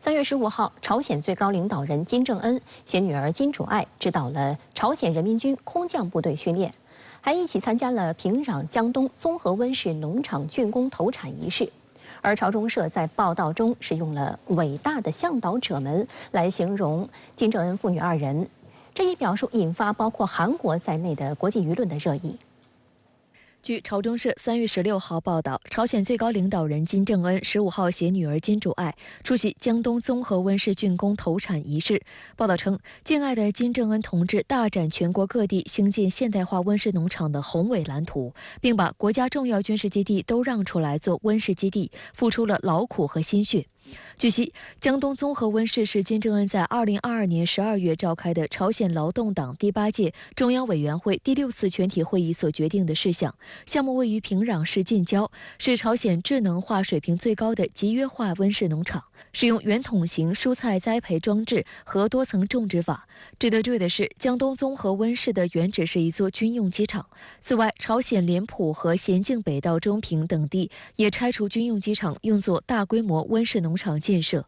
3月15号，朝鲜最高领导人金正恩携女儿金主爱指导了朝鲜人民军空降部队训练，还一起参加了平壤江东综合温室农场竣工投产仪式。而朝中社在报道中使用了“伟大的向导者们”来形容金正恩父女二人，这一表述引发包括韩国在内的国际舆论的热议。 据朝中社3月16号报道，朝鲜最高领导人金正恩15号携女儿金主爱出席江东综合温室竣工投产仪式。报道称，敬爱的金正恩同志大展全国各地兴建现代化温室农场的宏伟蓝图，并把国家重要军事基地都让出来做温室基地，付出了劳苦和心血。 据悉，江东综合温室是金正恩在2022年12月召开的朝鲜劳动党第8届中央委员会第6次全体会议所决定的事项。项目位于平壤市近郊，是朝鲜智能化水平最高的集约化温室农场，使用圆筒形蔬菜栽培装置和多层种植法。值得注意的是，江东综合温室的原址是一座军用机场。此外，朝鲜莲浦和咸镜北道中平等地也拆除军用机场，用作大规模温室农场建设。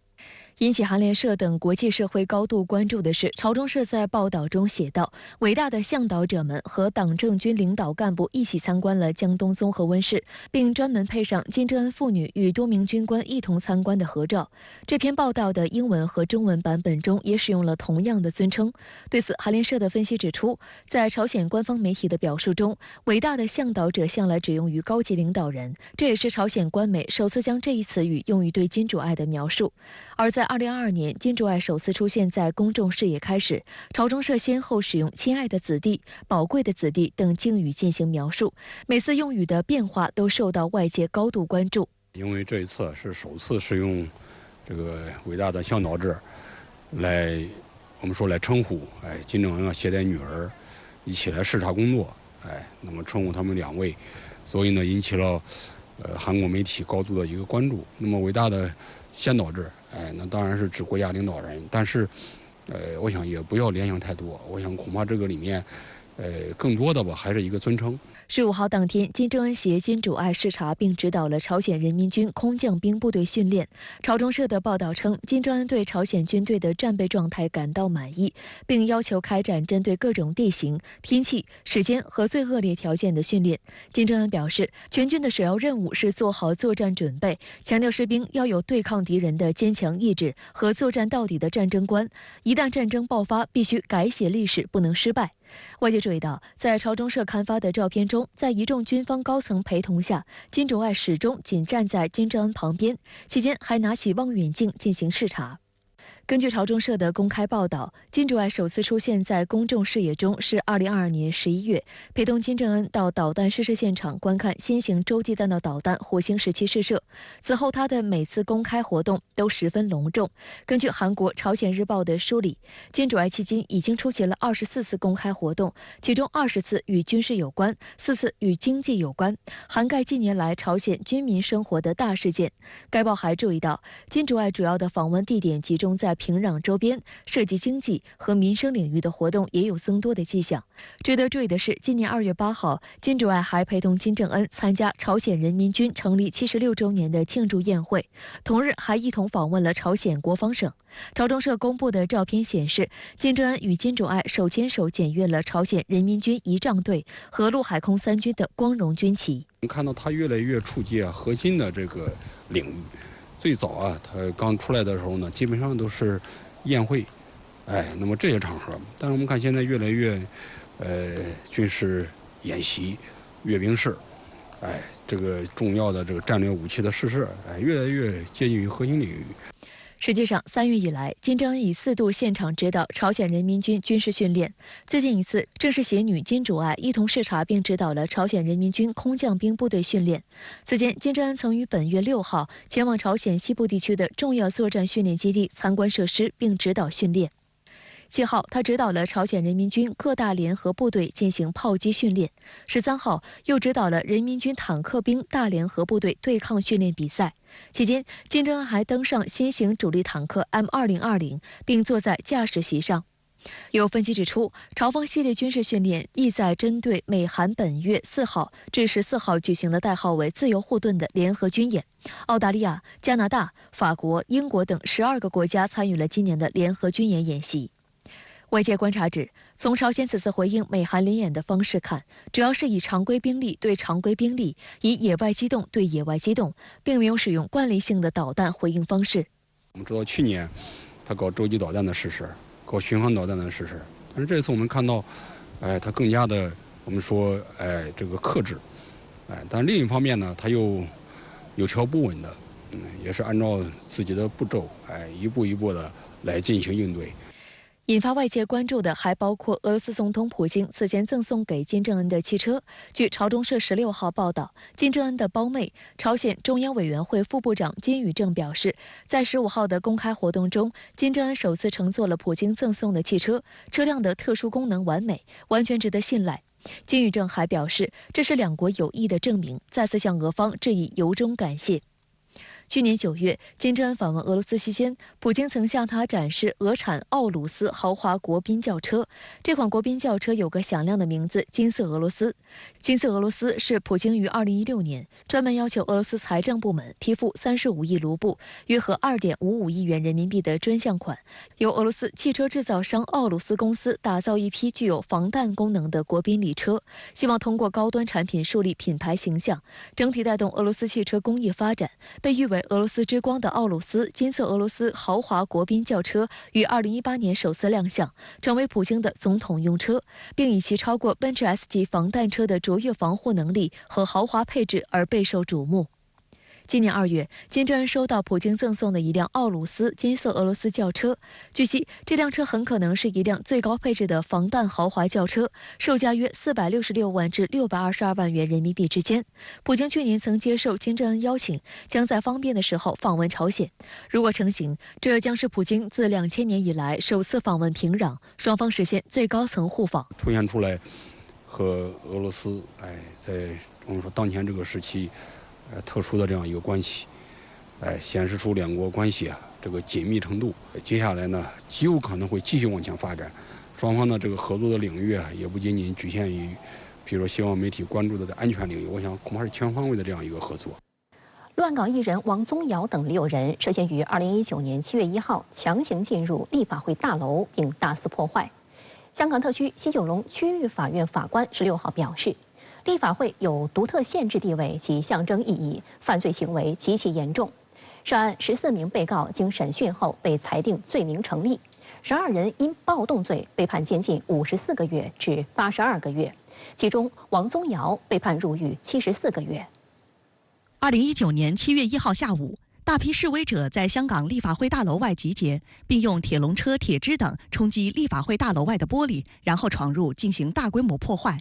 引起韩联社等国际社会高度关注的是，朝中社在报道中写道：“伟大的向导者们和党政军领导干部一起参观了江东综合温室，并专门配上金正恩父女与多名军官一同参观的合照。”这篇报道的英文和中文版本中也使用了同样的尊称。对此，韩联社的分析指出，在朝鲜官方媒体的表述中，“伟大的向导者”向来只用于高级领导人，这也是朝鲜官媒首次将这一词语用于对金主爱的描述。而在2022年，金主爱首次出现在公众视野开始，朝中社先后使用“亲爱的子弟”“宝贵的子弟”等敬语进行描述，每次用语的变化都受到外界高度关注。因为这一次是首次使用这个伟大的向导者来，我们说来称呼，金正恩啊携带女儿一起来视察工作，那么称呼他们2位，所以呢引起了韩国媒体高度的一个关注。那么伟大的先导制，那当然是指国家领导人，但是，我想也不要联想太多，我想恐怕这个里面，更多的吧还是一个尊称。15号当天，金正恩携金主爱视察并指导了朝鲜人民军空降兵部队训练。朝中社的报道称，金正恩对朝鲜军队的战备状态感到满意，并要求开展针对各种地形、天气、时间和最恶劣条件的训练。金正恩表示，全军的首要任务是做好作战准备，强调士兵要有对抗敌人的坚强意志和作战到底的战争观。一旦战争爆发，必须改写历史，不能失败。外界注意到，在朝中社刊发的照片中，在一众军方高层陪同下，金主爱始终仅站在金正恩旁边，期间还拿起望远镜进行视察。根据朝中社的公开报道，金主爱首次出现在公众视野中是2022年11月，陪同金正恩到导弹试射现场观看新型洲际弹道导弹火星17试射。此后，他的每次公开活动都十分隆重。根据韩国《朝鲜日报》的梳理，金主爱迄今已经出席了24次公开活动，其中20次与军事有关，4次与经济有关，涵盖近年来朝鲜军民生活的大事件。该报还注意到，金主爱主要的访问地点集中在平壤周边，涉及经济和民生领域的活动也有增多的迹象。值得注意的是，今年2月8号，金主爱还陪同金正恩参加朝鲜人民军成立76周年的庆祝宴会，同日还一同访问了朝鲜国防省。朝中社公布的照片显示，金正恩与金主爱手牵手检阅了朝鲜人民军仪仗队和陆海空3军的光荣军旗。我们看到他越来越触及核心的这个领域。最早啊，他刚出来的时候呢，基本上都是宴会，那么这些场合，但是我们看现在越来越，军事演习、阅兵式，这个重要的这个战略武器的试射，越来越接近于核心领域。实际上，3月以来，金正恩已4度现场指导朝鲜人民军军事训练。最近一次正是携女金主爱一同视察并指导了朝鲜人民军空降兵部队训练。此前，金正恩曾于本月6号前往朝鲜西部地区的重要作战训练基地参观设施并指导训练。7号，他指导了朝鲜人民军各大联合部队进行炮击训练。13号，又指导了人民军坦克兵大联合部队对抗训练比赛。期间，金正恩还登上新型主力坦克M220，并坐在驾驶席上。有分析指出，朝方系列军事训练意在针对美韩本月4号至14号举行的代号为“自由护盾”的联合军演。澳大利亚、加拿大、法国、英国等12个国家参与了今年的联合军演演习。外界观察指，从朝鲜此次回应美韩联演的方式看，主要是以常规兵力对常规兵力，以野外机动对野外机动，并没有使用惯例性的导弹回应方式。我们知道去年他搞洲际导弹的试试，搞巡航导弹的试试，但是这次我们看到，他更加的我们说这个克制，但另一方面呢，他又有条不紊的，也是按照自己的步骤，一步一步的来进行应对。引发外界关注的还包括俄罗斯总统普京此前赠送给金正恩的汽车。据朝中社16号报道，金正恩的胞妹、朝鲜中央委员会副部长金宇正表示，在15号的公开活动中，金正恩首次乘坐了普京赠送的汽车，车辆的特殊功能完美，完全值得信赖。金宇正还表示，这是两国友谊的证明，再次向俄方致以由衷感谢。去年9月，金正恩访问俄罗斯期间，普京曾向他展示俄产奥鲁斯豪华国宾轿车。这款国宾轿车有个响亮的名字——金色俄罗斯。金色俄罗斯是普京于2016年专门要求俄罗斯财政部门提付35亿卢布，约合2.55亿元人民币的专项款，由俄罗斯汽车制造商奥鲁斯公司打造一批具有防弹功能的国宾礼车，希望通过高端产品树立品牌形象，整体带动俄罗斯汽车工业发展。被誉为俄罗斯之光的奥鲁斯金色俄罗斯豪华国宾轿车于2018年首次亮相，成为普京的总统用车，并以其超过奔驰 S 级防弹车的卓越防护能力和豪华配置而备受瞩目。今年2月，金正恩收到普京赠送的一辆奥鲁斯金色俄罗斯轿车。据悉，这辆车很可能是一辆最高配置的防弹豪华轿车，售价约466万至622万元人民币之间。普京去年曾接受金正恩邀请，将在方便的时候访问朝鲜。如果成行，这将是普京自2000年以来首次访问平壤，双方实现最高层互访。凸显出来和俄罗斯在我们说当前这个时期特殊的这样一个关系，显示出两国关系这个紧密程度。接下来呢，极有可能会继续往前发展。双方的这个合作的领域也不仅仅局限于，比如说希望媒体关注的在安全领域，我想恐怕是全方位的这样一个合作。乱港艺人王宗尧等6人涉嫌于2019年7月1号强行进入立法会大楼并大肆破坏。香港特区西九龙区域法院法官16号表示，立法会有独特限制地位及象征意义，犯罪行为极其严重。涉案14名被告经审讯后被裁定罪名成立，12人因暴动罪被判监禁54个月至82个月，其中王宗尧被判入狱74个月。2019年7月1号下午，大批示威者在香港立法会大楼外集结，并用铁笼车、铁枝等冲击立法会大楼外的玻璃，然后闯入进行大规模破坏。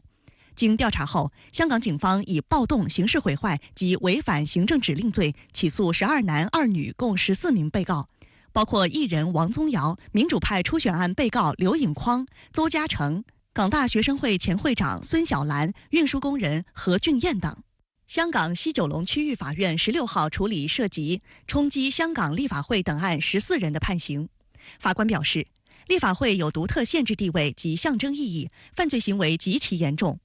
经调查后，香港警方以暴动、刑事毁坏及违反行政指令罪起诉12男2女共14名被告，包括艺人王宗尧、民主派初选案被告刘颖匡、邹家成、港大学生会前会长孙小兰、运输工人何俊彦等。香港西九龙区域法院16号处理涉及冲击香港立法会等案14人的判刑。法官表示，立法会有独特限制地位及象征意义，犯罪行为极其严重。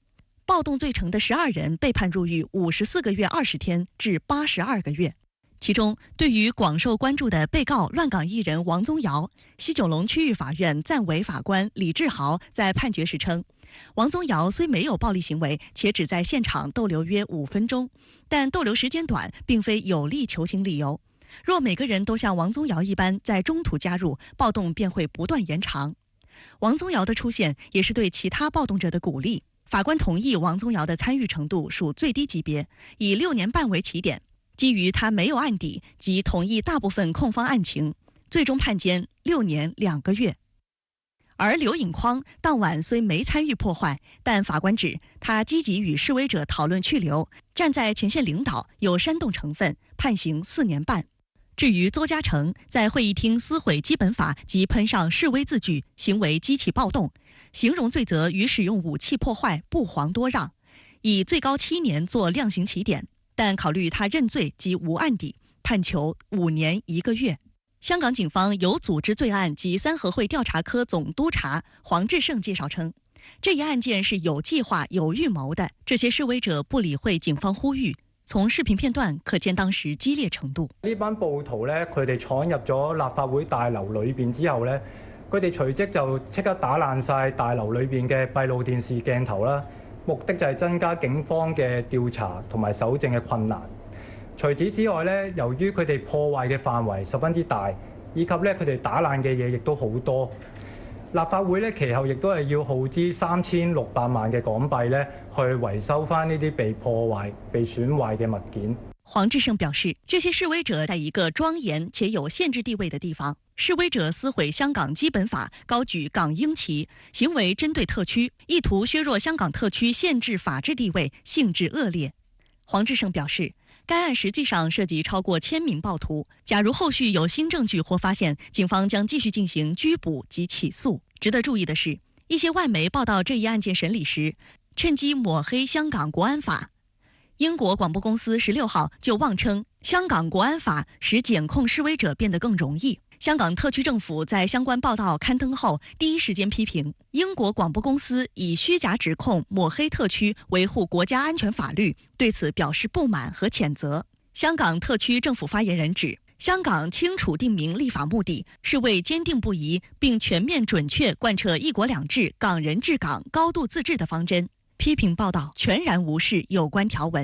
暴动罪成的12人被判入狱54个月20天至82个月。其中，对于广受关注的被告乱港艺人王宗尧，西九龙区域法院暂委法官李志豪在判决时称，王宗尧虽没有暴力行为，且只在现场逗留约5分钟，但逗留时间短并非有力求情理由。若每个人都像王宗尧一般在中途加入，暴动便会不断延长。王宗尧的出现也是对其他暴动者的鼓励。法官同意王宗尧的参与程度属最低级别，以6年半为起点，基于他没有案底及同意大部分控方案情，最终判监6年2个月。而刘颖匡当晚虽没参与破坏，但法官指他积极与示威者讨论去留，站在前线领导，有煽动成分，判刑4年半。至于邹家成在会议厅撕毁基本法及喷上示威字句，行为激起暴动，形容罪责与使用武器破坏不遑多让，以最高7年做量刑起点，但考虑他认罪及无案底，判囚5年1个月。香港警方有组织罪案及三合会调查科总督察黄志胜介绍称，这一案件是有计划、有预谋的。这些示威者不理会警方呼吁，從視頻片段可見當時激烈程度。呢班暴徒咧，佢哋闖入咗立法會大樓裏邊之後咧，佢哋隨即就即刻打爛晒大樓裏邊嘅閉路電視鏡頭啦，目的就係增加警方嘅調查同埋搜證嘅困難。除此之外咧，由於佢哋破壞嘅範圍十分之大，以及咧佢哋打爛嘅嘢亦都好多。立法會咧，其後亦都係要耗資3600萬嘅港幣咧，去維修翻呢啲被破壞、被損壞嘅物件。黃志勝表示，這些示威者在一個莊嚴且有限制地位的地方，示威者撕毀香港基本法，高舉港英旗，行為針對特區，意圖削弱香港特區憲制法治地位，性質惡劣。黃志勝表示，該案實際上涉及超過1000名暴徒，假如後續有新證據或發現，警方將繼續進行拘捕及起訴。值得注意的是，一些外媒報道這一案件審理時，趁機抹黑香港國安法。英國廣播公司16號就妄稱，香港國安法使檢控示威者變得更容易。香港特區政府在相關報道刊登後，第一時間批評英國廣播公司以虛假指控抹黑特區，維護國家安全法律，對此表示不滿和譴責。香港特區政府發言人指，香港清楚定明立法目的是為堅定不移並全面準確貫徹一國兩制、港人治港、高度自治的方針，批評報道全然無視有關條文。